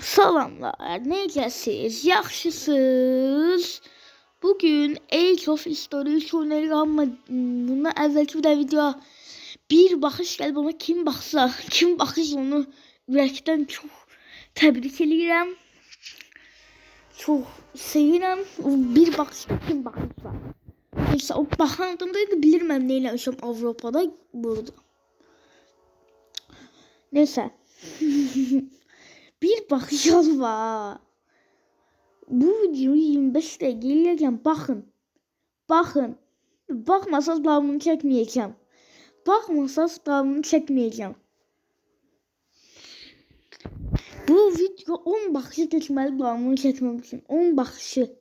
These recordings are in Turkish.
Salamlar. Necəsiz? Yaxşısınız? Bugün Age of History oynayırıq, amma bundan əvvəlki bir video bir baxış gəlib, ona kim baxış onu ürəkdən çox təbrik edirəm. Çox sevirəm. Bir baxışda kim baxış var. Neyse, o baxan adamdaydı, bilirəm nə eləmişəm Avropada burada. Neyse. Bir bakış var. Bu videoyu 25 dəqiqə eləyəcəm. Baxın. Baxmasanız davamını çəkməyəcəm. Bu video 10 baxışı keçməli davamını çəkməm üçün. 10 baxışı.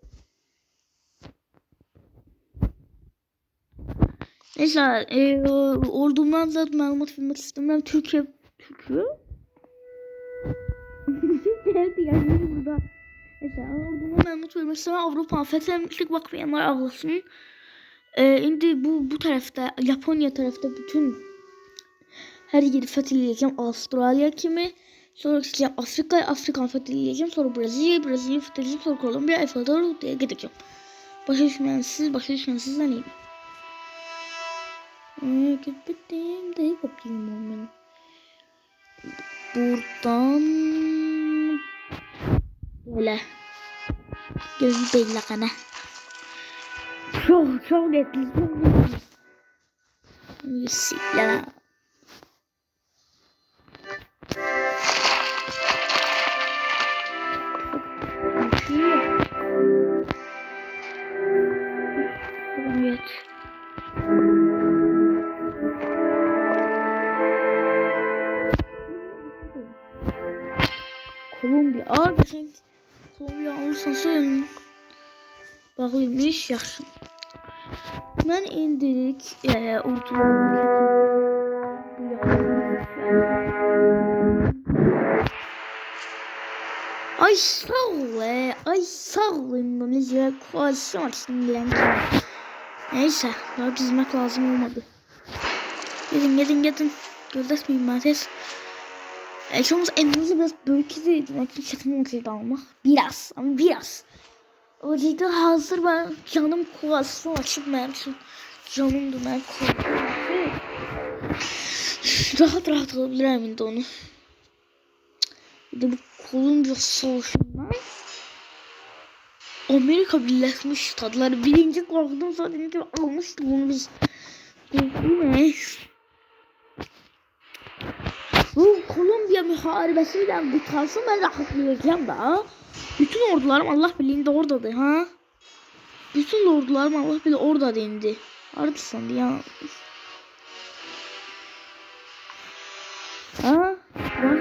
Neyse, ordumdan da məlumat vermək istəyirəm. Türkiye. Yani burada. Neyse, ordumdan məlumat vermək istəyirəm. Avropa fəthetmişlik bakmayanlar ağlasın. İndi bu tərəfdə, Japonya tərəfdə bütün hər yeri fəthləyəcəm. Avustraliya kimi. Sonra gideceğim Afrikanı fethedeceğim. Sonra Brezilya'yı fethedeceğim. Sonra Kolombiya, Ekvador'a gideceğim. Başa düşmensizden iyiyim. Gittim de yapayım onu. Buradan böyle gözü belli kana. Çok netli. Bismillah. Evet. Kolombiya. Abi sen Kolombiya alırsan sen bağlıymış, yaxşı. Mən indirik Ay sağ ol İndonezya koalisyon açtım bilen. Neyse, daha dizmek lazım olmadı. Gidin. Gördünüz mü Mates? Şomuz Endonezya biraz bölgede demekli çetin olsaydı almak. Biraz. O yüzden hazır ben canım koalisyon açıp benim için canımdı ben koalisyon. Rahat alabilirim indi onu. Bir de bu Kolombiya savaşından Amerika Birleşmiş Ştatları birinci korktum, sonra dedim ki almıştık onu biz. Ne? Bu Kolombiya müharibesiyle bitarsın, ben rahatlayacağım da. Bütün ordularım Allah bildiğinde oradadır ha. Bütün ordularım Allah bilir orada indi. Artısan ya. Ha? Bak.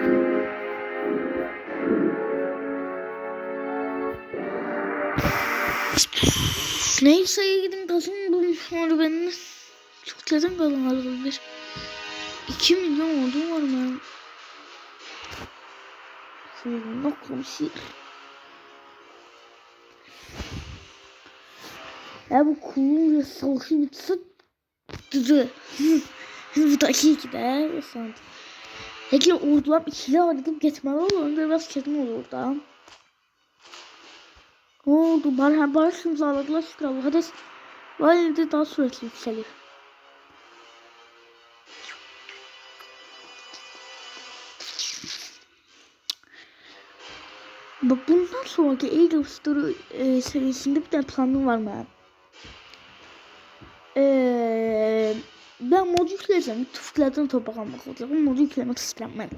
Neyse gidin kasım bulmuş var benim. Çok neden kalın olabilir. 2 milyon ordum var mı? Ne konuşuyor? Ya bu Kolombiya savaşı bitse bu da iki de sandım. Peki ordular ikili ayrılıp geçmeli olur. Onda biraz çetin olur da. Ne oldu? Barış imzaladılar şükür Allah. Hadi valide daha sürekli yükselir. Bak bundan sonraki Age of History serisinde bir tane planım var mı? Ben mod yükleyeceğim. Tufuklardan toprak almak olacak. Modu yüklemek istedim ben.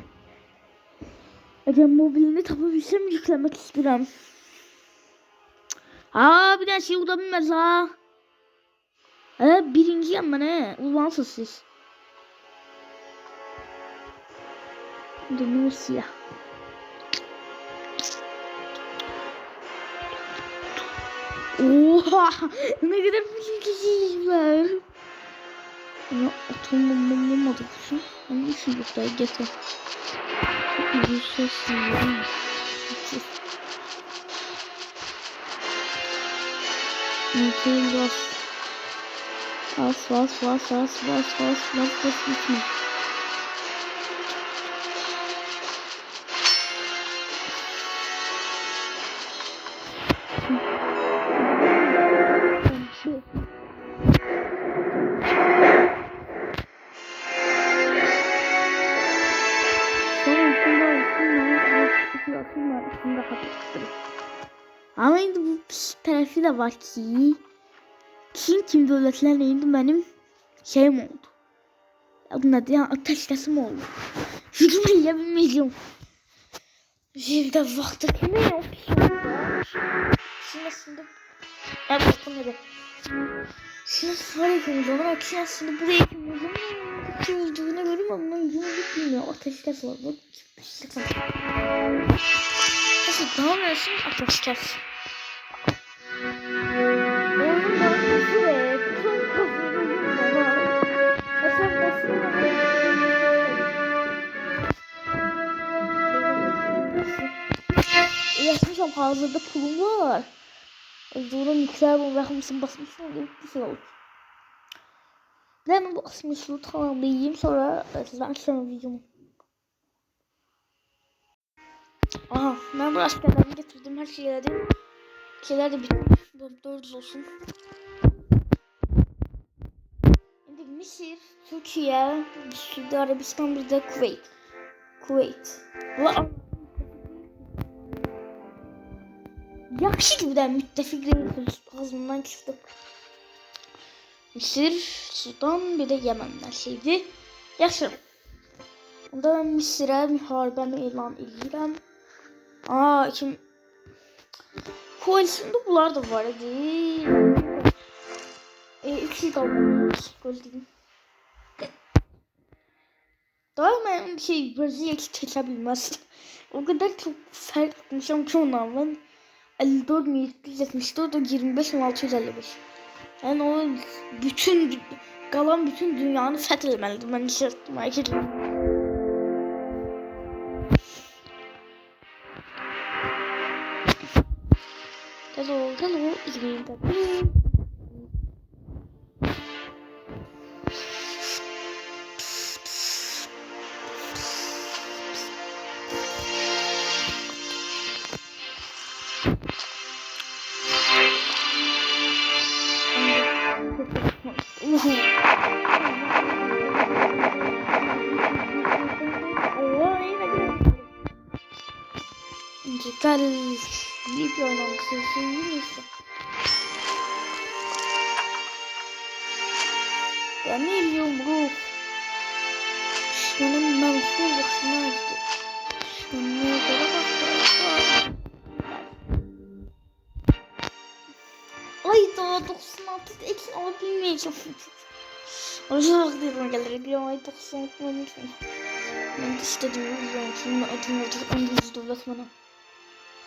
Eğer mobilini tapabilsem yüklemek istedim. Bir de şey olabilmez ha. Birinciyim ben he. Uzmansız siz. Dönüyor siyah. Oha! Ne kadar büyük kişiyiz var. Ya atom bombam olmadı bu şey. Hangi şey yok da getir. Çok güzel ses duyuyorum. Biraz Bas bitmiyor. Ama indi bu pis tərəfi də var ki, kim dövlətlərlə indi mənim şeyim oldu. Adı nədir? Yəni ateşkəsim oldu. Hücum eləyə bilməyəcəm. Bir də vaxtı kimi o pis oldu. Şimdi aslında bakın nədir? Şimdi sarı kimi zaman akşam aslında buraya kim oldu? Kim olduğuna göre ama yolu bilmiyor. Ateşkes var. Bu pislik var. Nasıl daha versin ateşkes. Oğlum ben şuraya çok kafayı bana. Mesela yazmışam hazırda pulum var. Sonra mikser bu bakmışsın basmışsın bir şey olur. Ben bu asmışlığı tamamlayayım sonra sizden sonra videomu. Aha ben bu askerlerimi getirdim her şeyler de bitmiş. 400 olsun. Şimdi Mısır, Türkiye, Suudi Arabistan bir de Kuveyt. Yaxşı gibi de müttefiklerin ağzından çıktı. Mısır, Sudan bir de Yemen'den şeydi. Yaxşı. Onda ben Mısır'a müharibemi elan edirəm. Kim? Koalisyonda bunlar da var idi. 2 yıl kalmış. Gözleyeyim. Daha ben Brezilya hiç çekebilmez. O kadar çok fark etmişim ki ondan ben 54.774 o 25.655. Yani o kalan bütün dünyanı fethedilmelidir. Ben hiç merak etmiyorum. Hello, izleyin tabii. Gal Libya oynamışsın neyse. Ben ne biliyorum bro. Benim menfur başına gitti. Şunlara bak. Ay daha 96 eksi alabilmeyeceğim. Orada bak dedim gelir bir ay 96 alabilmeyeceğim. Ben de istedim o yüzden şimdi adım olacak İngiliz devlet bana.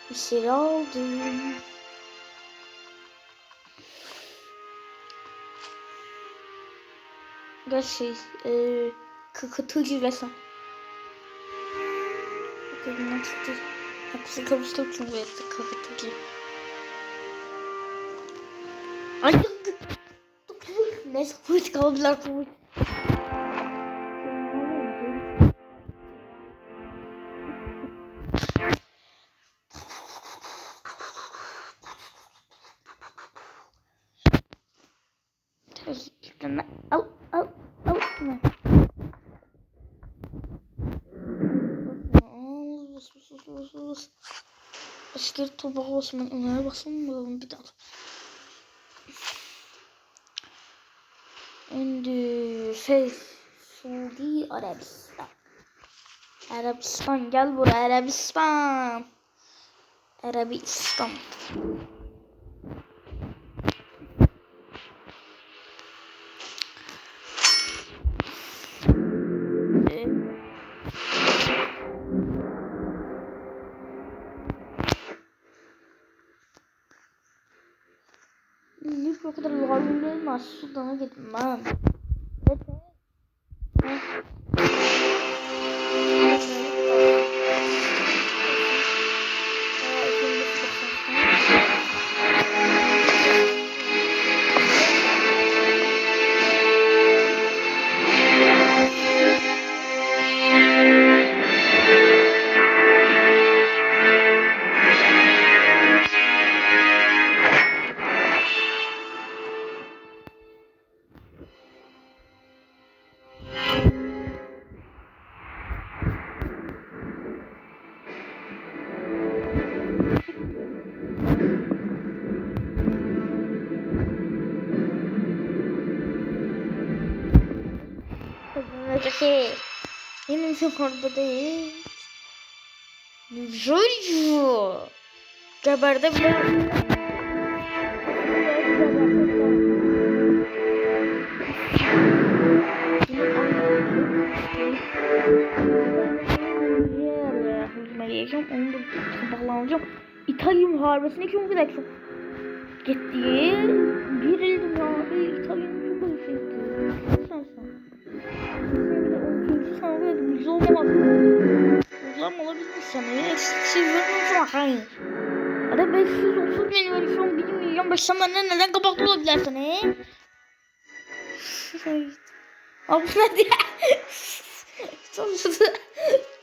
Bir şey aldım. Gerçi kakatıcı resim. Bakın nasıl hepsi kavuştuk çünkü hepsi kakatıcı. Ay neyse kuvvet kaldılar kuvvet. Al. Asker toprağı olsun ben onlara basın bir daha. Şimdi Suudi Arabistan. Arabistan gel buraya Arabistan. Hiç o kadar lazım değil mi? Sudan'a gitmem. Öteki. Benim çok orada değil. Jojo. Geberde bile. Onu da sabahlanacağım. İtalya muharebesine çok güzel çok gitti. Bir ildim ya. İtalya'nın çok güzel gitti. Sen. Sana böyle bir zorlamaz. Zorlama olabilir sana. Şey vermiyorsun bakayım. Hadi 530 milyon şu an 1 milyon 500 neden kapaklı olabilir sana he? Abi ne diye? Sonuçta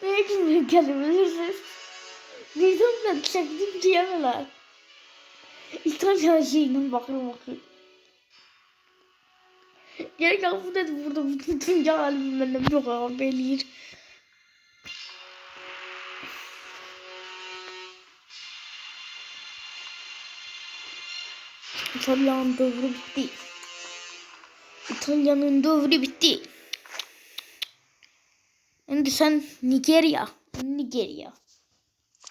belki gelebilirsiniz. Neyden ben çektim diyemezler. İtalyan şeyinden bakıyorum. Gerek yok bu dedi burada bütün dünya alemi benden yok abi belli. İtalyan devri bitti. İtalya'nın devri bitti. Şimdi sen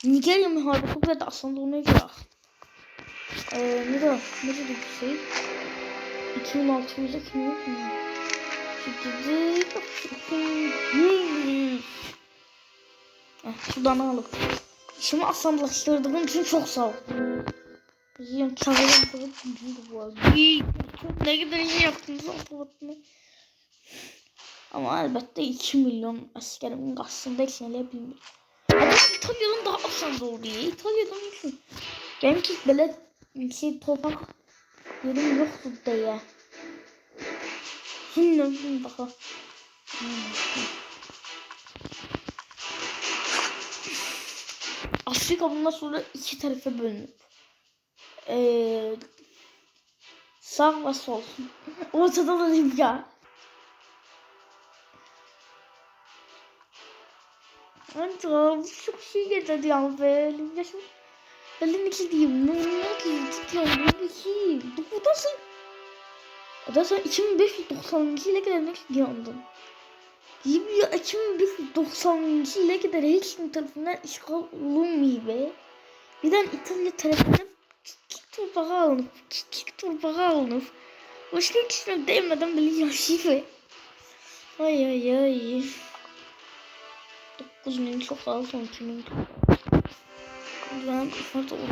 Nigerya muharebesi burada aslında ona göre. Ne dedi bir şey? 2600'e kim yok mu? Şuradan alalım. İşimi asanlaştırdığın için çok sağ ol. Bizim çağırım kadar bu arada. Çok ne kadar iyi yaptınız aslında. Ama elbette 2 milyon askerimin aslında eksenle bilmiyorum. Ama İtalya'nın daha asan oldu ya. İtalya'dan için. Benimki böyle şey toprak yerim yoktu diye. Şimdi bakalım. Afrika bundan sonra iki tarafa bölünüp sağ ve sol. Ortada da Libya. Anca çok şey getirdi ya be. Libya çok. Ben ne diyeyim? Ne diyeyim? Buradasın. Da sen 2592 ile kadar ne diyordun? Libya 2592 ile kadar hiç kim tarafından işgal olunmuyor be. Birden İtalya tarafından küçük torbağa alınıp başka kişiler değmeden bile yaşıyor. Ay. 9.000 çok az 12.000 çok az. Ben ufak olur.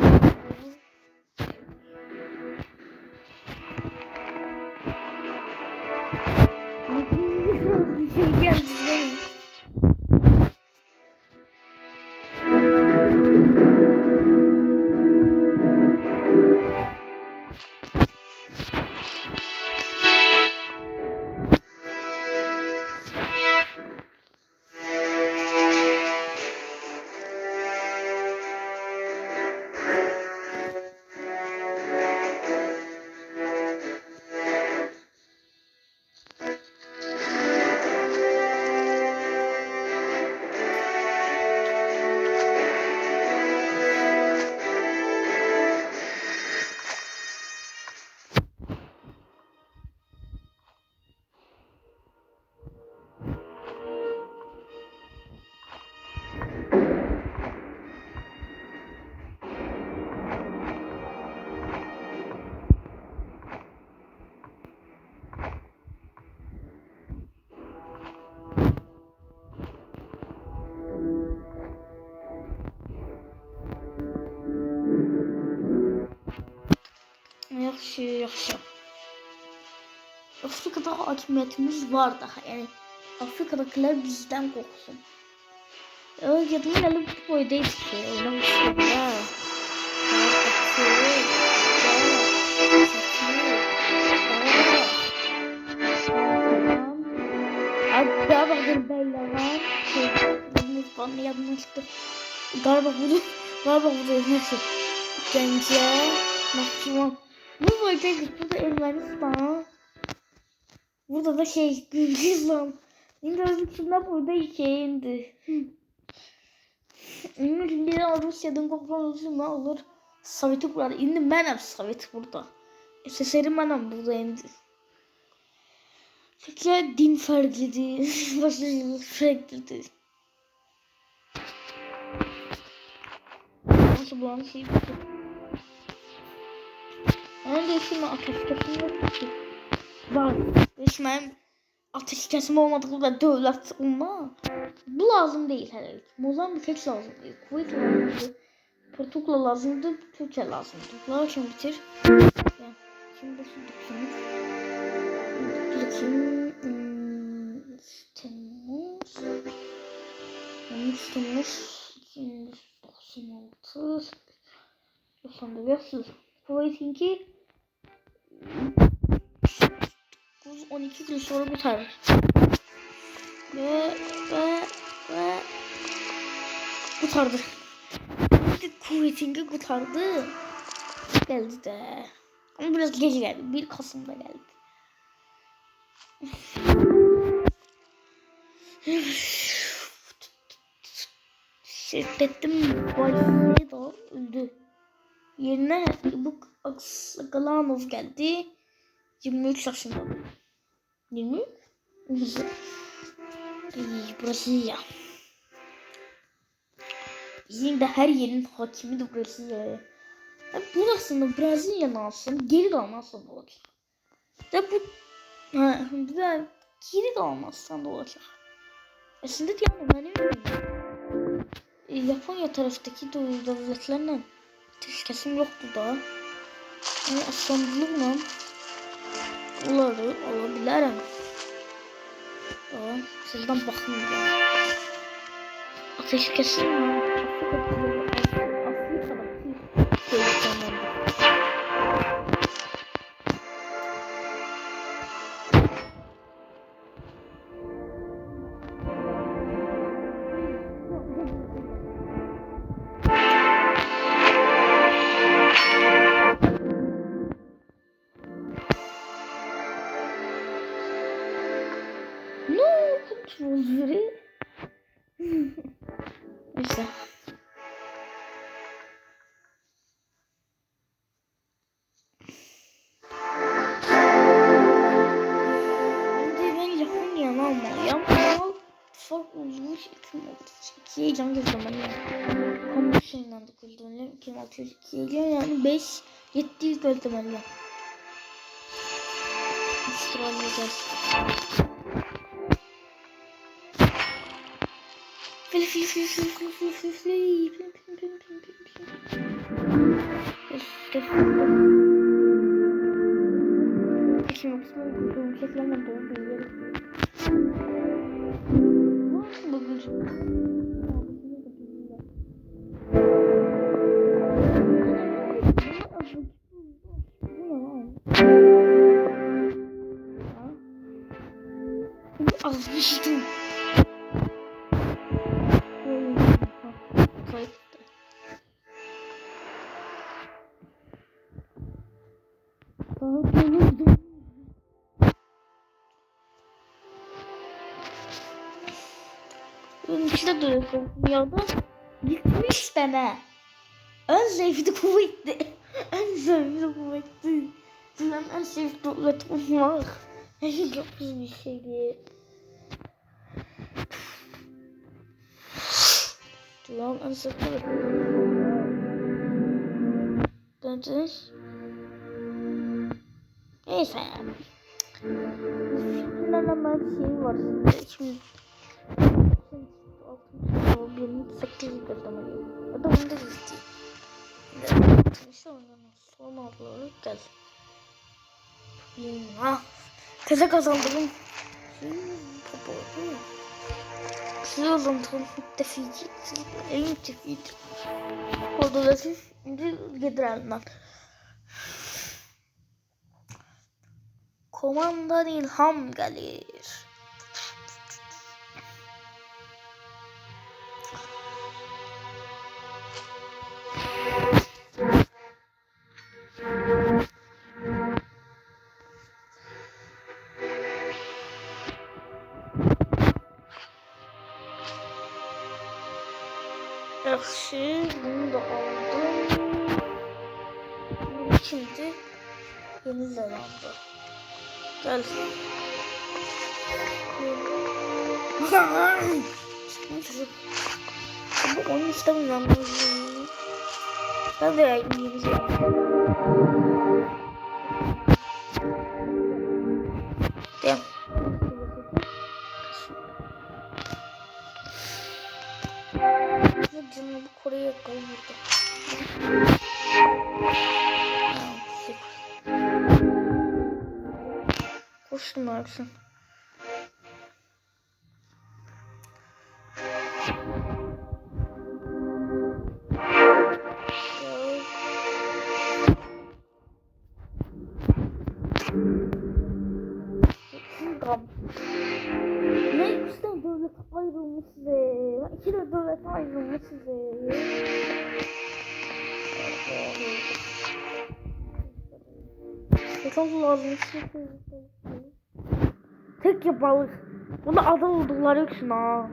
Yaxşı. Afrika'da hakimiyetimiz var daha yani Afrika'dakiler bizden korksun. Yadımın elim bu boydaydı ki öyle bir şey ya. Abi daha bakın böyle var. Bana yadımdan çıktı. Galiba budur. Neyse. Gence. Maksimum. Bu boydaydı. Bu da Ermenistan. Burada da Gürcistan. İngilizce'de burada indi. Şimdi Rusya'dan kopyalasın olur. Sovyeti burada. İndi benim Sovyet burada. SSR'im benim burada indi. Fikre din farklıdır. Başarılı farklıdır. Nasıl bu an şey bitti. Ama da şimdi ateş kesim yok ki. Var. Resmen ateş kesim olmadığı da devlet olma. Bu lazım değil herhalde. Mozambik hiç lazım değil. Kuveyt lazımdı. Portugal lazımdı. Türkiye lazımdı. Bunlar şimdi bitir. Yani şimdi şu dükkanı. Temmuz. Temmuz. 296. 99. Kuveyt'inki 12 gün sonra biter. Ve kurtardı. Kuvvetince kurtardı. Geldi de. Ama biraz gece geldi. 1 Kasım'da geldi. Şirketim Valide da öldü. Yerine bu Galanov geldi. 23 yaşında. 20? Brezilya. Bizim de her yerin hakimi de Brezilya. Burasını Brezilya alsın, geri kalmazsan da olacak. De bu bir de geri kalmazsan da olacak. Aslında yani benim Japonya taraftaki devletlerle ateş kesim yoktu da. Yani aslanlıkla olabilir. Sizden bakın ya. Ateş kesim mi? Kontrolleri. Neyse. Ben Japonya'nı almalıyım. Ama fark olmuş 2'ye can gözlemeliyim. Kamu şeyinden de gözlemeliyim. 2602'ye yani 700 gözlemeliyim. Avustralya gelsin. Azmıştım. İşte duruyorsun dünyada gitmiş tane. En sevdiği kuvvetli. En sevdiği kuvvetli. Dünyanın en sevdiği kuvveti olmak. Çok güzel bir şeydi. Dünyanın en sevdiği kuvveti. Gördünüz. Neyse. Şimdiden hemen şey var. Şimdi 8 gözlemeliyim. Ya da onu da isteyeyim. Şu oyunun son adları gel. Kaza kazandırım. Size kazandırım. Müttefici. En müttefici. Orada da siz giderenler. Komandan ilham gelir. Yaxşı, bunu da aldım. Şimdi Yeni Zelanda. Gel. Bu oyun istemiyorum ben. Ben de yayınlayacağım. Tamam. Canımı Kore'ye yakalım burada. Koştum artık. Ne güzel devlet ayrılmış ve iki de devlet ayrılmış ve çok lazım. Tek yapalım. Bunu adı oldukları için ha.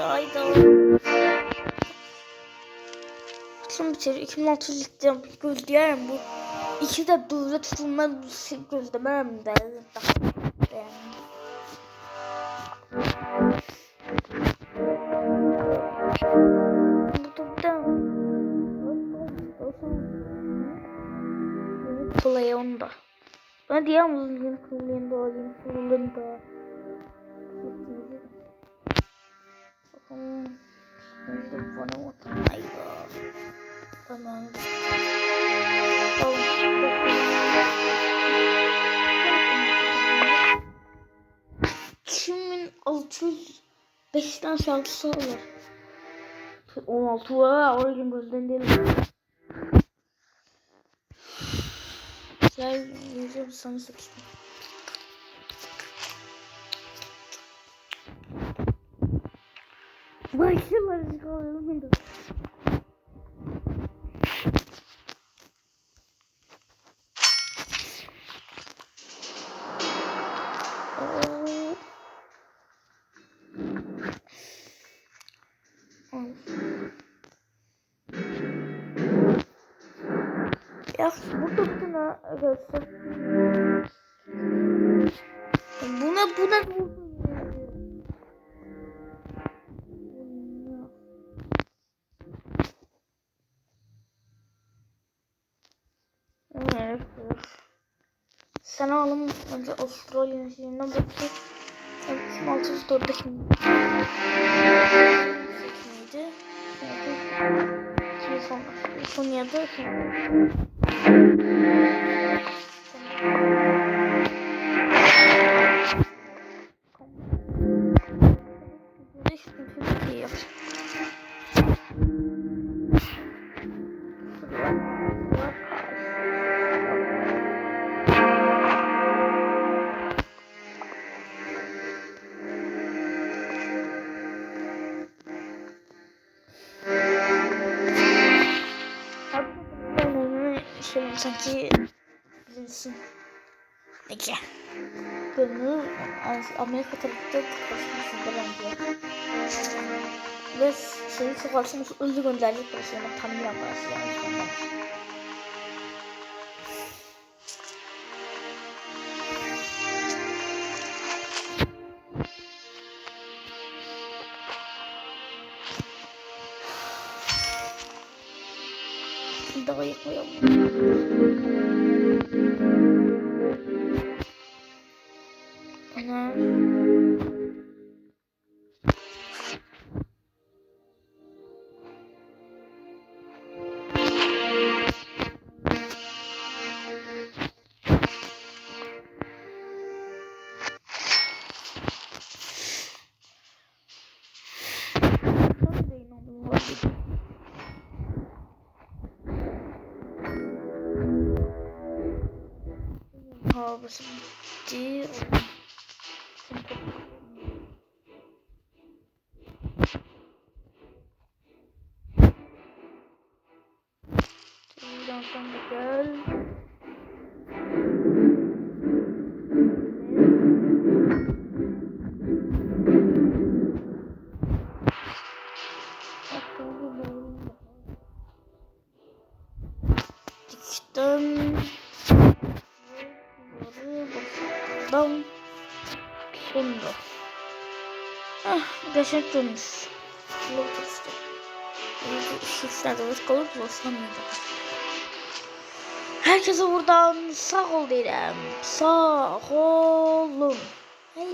Ayda. Şimdi bitir 2030'da gözleyeyim bu. İki de devlet tutulma gözlemem de. Play onda. Ben diyeyim uzun kullanında alayım kullanında. Bana oturmayı tamam. 2605'ten şarkısı alır. 16 var. Oraya gözden değil. Gel yüzüm sana sıkıştım. Başlılar çıkarıyorum da. Ya burada bir tane göster. Buna evet. Sen alım önce Avustralya'nın şeyinden bakayım. 2604'de şimdi. Son ya da sanki bilinsin. Peki. Gönlü Amerika tarafında koşmasında bence. Ve senin sokarsın özü gönderdik burası yani tanımıyorum burası yani. Daha yapmayalım. Ana. Burası bitti. Sonunda. Ah, qəşəng durmuş. Lotus'ta. İşsizlerimiz kalıp ulaşamıyordu. Herkese buradan sağ ol derim. Sağ olun. Hey.